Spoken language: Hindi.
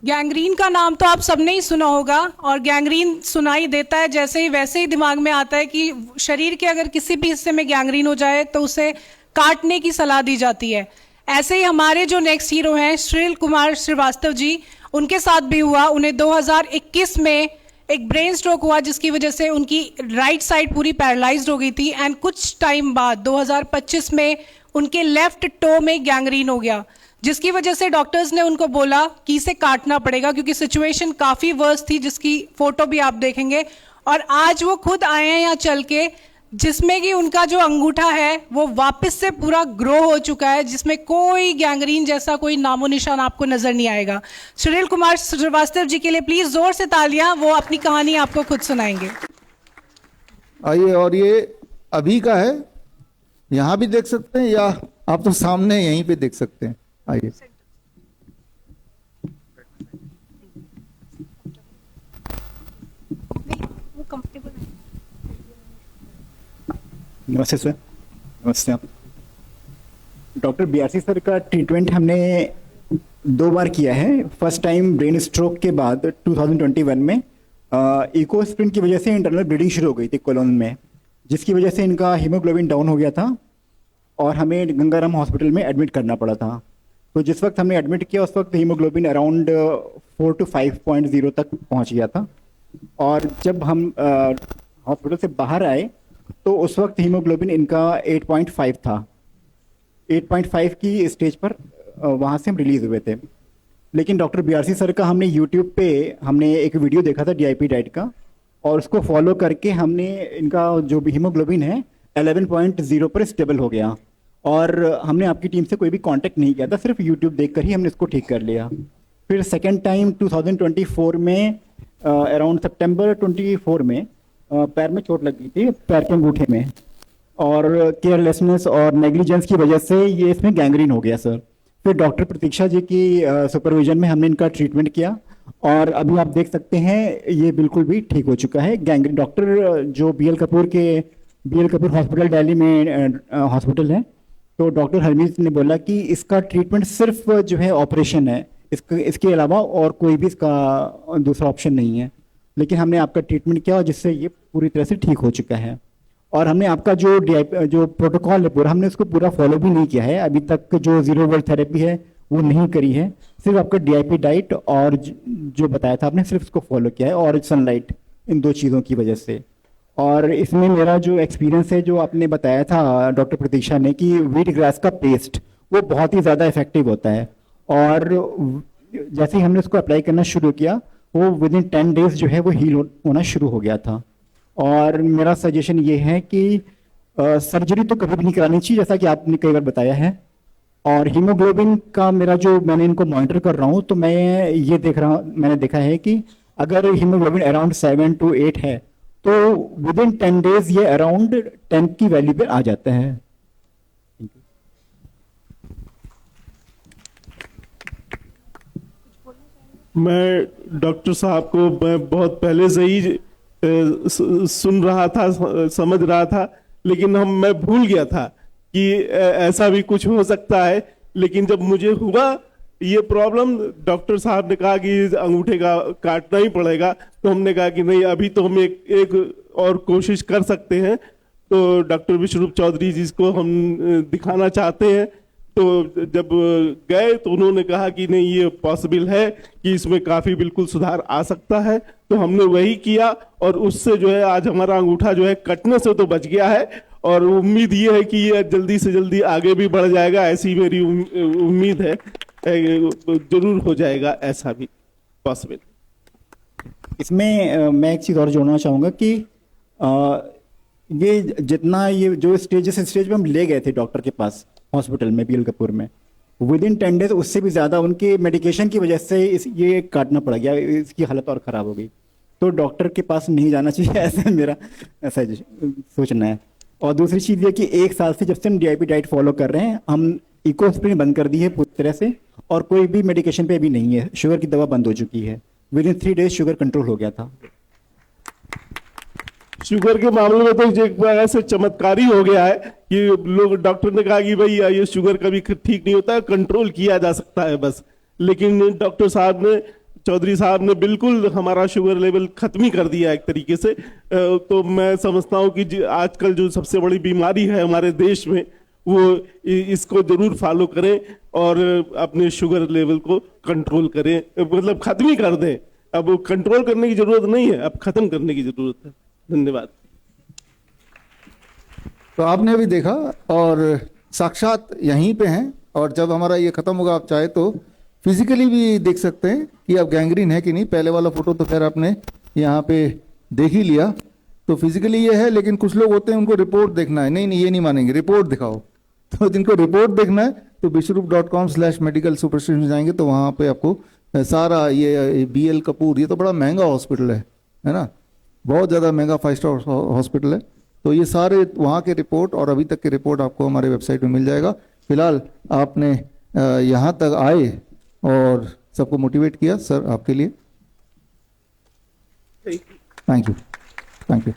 गैंग्रीन का नाम तो आप सबने ही सुना होगा, और गैंग्रीन सुनाई देता है जैसे ही वैसे ही दिमाग में आता है कि शरीर के अगर किसी भी हिस्से में गैंग्रीन हो जाए तो उसे काटने की सलाह दी जाती है। ऐसे ही हमारे जो नेक्स्ट हीरो हैं सुनील कुमार श्रीवास्तव जी, उनके साथ भी हुआ। उन्हें 2021 में एक ब्रेन स्ट्रोक हुआ जिसकी वजह से उनकी राइट साइड पूरी पैरालाइज्ड हो गई थी, एंड कुछ टाइम बाद 2025 में उनके लेफ्ट टो में गैंग्रीन हो गया, जिसकी वजह से डॉक्टर्स ने उनको बोला कि इसे काटना पड़ेगा क्योंकि सिचुएशन काफ़ी वर्स थी, जिसकी फोटो भी आप देखेंगे। और आज वो खुद आए हैं यहाँ चल के, जिसमें कि उनका जो अंगूठा है वो वापस से पूरा ग्रो हो चुका है, जिसमें कोई गैंग्रीन जैसा कोई नामो निशान आपको नजर नहीं आएगा। सुनील कुमार श्रीवास्तव जी के लिए प्लीज जोर से तालियां, वो अपनी कहानी आपको खुद सुनाएंगे। आइए, और ये अभी का है, यहाँ भी देख सकते हैं या आप तो सामने यहीं पे देख सकते हैं। आइए। नमस्ते सर। नमस्ते आप। डॉक्टर बीआरसी सर का ट्रीटमेंट हमने 2 बार किया है। फर्स्ट टाइम ब्रेन स्ट्रोक के बाद 2021 में इकोस्प्रिन की वजह से इंटरनल ब्लीडिंग शुरू हो गई थी कोलन में, जिसकी वजह से इनका हीमोग्लोबिन डाउन हो गया था और हमें गंगाराम हॉस्पिटल में एडमिट करना पड़ा था। तो जिस वक्त हमने एडमिट किया उस वक्त हीमोग्लोबिन अराउंड 4 to 5.0 तक पहुंच गया था, और जब हम हॉस्पिटल से बाहर आए तो उस वक्त हीमोग्लोबिन इनका 8.5 था। 8.5 की स्टेज पर वहाँ से हम रिलीज़ हुए थे। लेकिन डॉक्टर बीआरसी सर का हमने यूट्यूब पे हमने एक वीडियो देखा था डीआईपी डाइट का, और उसको फॉलो करके हमने इनका जो भी हीमोग्लोबिन है 11.0 पर स्टेबल हो गया, और हमने आपकी टीम से कोई भी कांटेक्ट नहीं किया था, सिर्फ यूट्यूब देखकर ही हमने इसको ठीक कर लिया। फिर सेकेंड टाइम 2024 में अराउंड सितंबर 24 में पैर में चोट लग गई थी, पैर के अंगूठे में, और केयरलेसनेस और नेग्लिजेंस की वजह से ये इसमें गैंग्रीन हो गया सर। फिर डॉक्टर प्रतीक्षा जी की सुपरविजन में हमने इनका ट्रीटमेंट किया, और अभी आप देख सकते हैं ये बिल्कुल भी ठीक हो चुका है। गैंग्रीन डॉक्टर जो बीएल कपूर हॉस्पिटल दिल्ली में हॉस्पिटल है, तो डॉक्टर हरमीत ने बोला कि इसका ट्रीटमेंट सिर्फ जो है ऑपरेशन है, इसके अलावा और कोई भी इसका दूसरा ऑप्शन नहीं है। लेकिन हमने आपका ट्रीटमेंट किया और जिससे ये पूरी तरह से ठीक हो चुका है। और हमने आपका जो प्रोटोकॉल है पूरा, हमने उसको पूरा फॉलो भी नहीं किया है अभी तक। जो 0 वोल्ट थेरेपी है वो नहीं करी है, सिर्फ आपका डीआईपी डाइट और जो बताया था आपने सिर्फ उसको फॉलो किया है, और सनलाइट, इन 2 चीज़ों की वजह से। और इसमें मेरा जो एक्सपीरियंस है, जो आपने बताया था डॉक्टर प्रतीक्षा ने, कि व्हीट ग्रास का पेस्ट वो बहुत ही ज़्यादा इफेक्टिव होता है, और जैसे ही हमने उसको अप्लाई करना शुरू किया वो विद इन 10 डेज जो है वो हील होना शुरू हो गया था। और मेरा सजेशन ये है कि सर्जरी तो कभी भी नहीं करानी चाहिए, जैसा कि आपने कई बार बताया है। और हीमोग्लोबिन का मेरा जो मैंने इनको मॉनिटर कर रहा हूँ, तो मैंने देखा है कि अगर हीमोग्लोबिन अराउंड 7 to 8 है तो विद इन 10 डेज ये अराउंड 10 की वैल्यू पे आ जाता है। मैं डॉक्टर साहब को मैं बहुत पहले से ही सुन रहा था, समझ रहा था, लेकिन मैं भूल गया था कि ऐसा भी कुछ हो सकता है। लेकिन जब मुझे हुआ ये प्रॉब्लम, डॉक्टर साहब ने कहा कि अंगूठे का काटना ही पड़ेगा, तो हमने कहा कि नहीं, अभी तो हम एक और कोशिश कर सकते हैं। तो डॉक्टर विश्वरूप चौधरी जी को हम दिखाना चाहते हैं। तो जब गए तो उन्होंने कहा कि नहीं, ये पॉसिबल है कि इसमें काफ़ी बिल्कुल सुधार आ सकता है। तो हमने वही किया, और उससे जो है आज हमारा अंगूठा जो है कटने से तो बच गया है, और उम्मीद ये है कि ये जल्दी से जल्दी आगे भी बढ़ जाएगा, ऐसी मेरी उम्मीद है। जरूर हो जाएगा, ऐसा भी पॉसिबल। इसमें मैं एक चीज़ और जोड़ना चाहूँगा कि ये जितना ये जो स्टेज पे हम ले गए थे डॉक्टर के पास हॉस्पिटल में बीएल कपूर में, विद इन 10 डेज उससे भी ज़्यादा उनके मेडिकेशन की वजह से ये काटना पड़ गया, इसकी हालत और ख़राब हो गई। तो डॉक्टर के पास नहीं जाना चाहिए, ऐसा मेरा सोचना है। और दूसरी चीज़ ये कि 1 साल से जब से हम डीआईपी डाइट फॉलो कर रहे हैं, हम इकोस्प्रिन बंद कर दी है पूरी तरह से, और कोई भी मेडिकेशन पे भी नहीं है। शुगर की दवा बंद हो चुकी है, with in 3 days sugar control हो गया था। शुगर के मामले में तो एक ऐसे चमत्कारी हो गया है कि लोग, डॉक्टर ने कहा कि भाई ये शुगर कभी ठीक नहीं होता है, कंट्रोल किया जा सकता है बस। लेकिन डॉक्टर साहब ने चौधरी साहब ने बिल्कुल हमारा शुगर लेवल खत्म ही कर दिया एक तरीके से। तो मैं समझता हूँ कि आजकल जो सबसे बड़ी बीमारी है हमारे देश में, वो इसको जरूर फॉलो करें और अपने शुगर लेवल को कंट्रोल करें, मतलब खत्म ही कर दें। अब कंट्रोल करने की जरूरत नहीं है, अब खत्म करने की जरूरत है। धन्यवाद। तो आपने अभी देखा और साक्षात यहीं पे हैं, और जब हमारा ये खत्म होगा आप चाहे तो फिजिकली भी देख सकते हैं कि अब गैंग्रीन है कि नहीं। पहले वाला फोटो तो खैर आपने यहाँ पे देख ही लिया, तो फिजिकली ये है, लेकिन कुछ लोग होते हैं उनको रिपोर्ट देखना है। नहीं ये नहीं मानेंगे, रिपोर्ट दिखाओ। तो जिनको रिपोर्ट देखना है तो विश्वरूप.com/medical superstition जाएंगे तो वहाँ पे आपको सारा ये BL कपूर, ये तो बड़ा महंगा हॉस्पिटल है ना, बहुत ज़्यादा महंगा 5 स्टार हॉस्पिटल है। तो ये सारे वहाँ के रिपोर्ट और अभी तक के रिपोर्ट आपको हमारे वेबसाइट में मिल जाएगा। फिलहाल आपने यहाँ तक आए और सबको मोटिवेट किया, सर आपके लिए थैंक यू।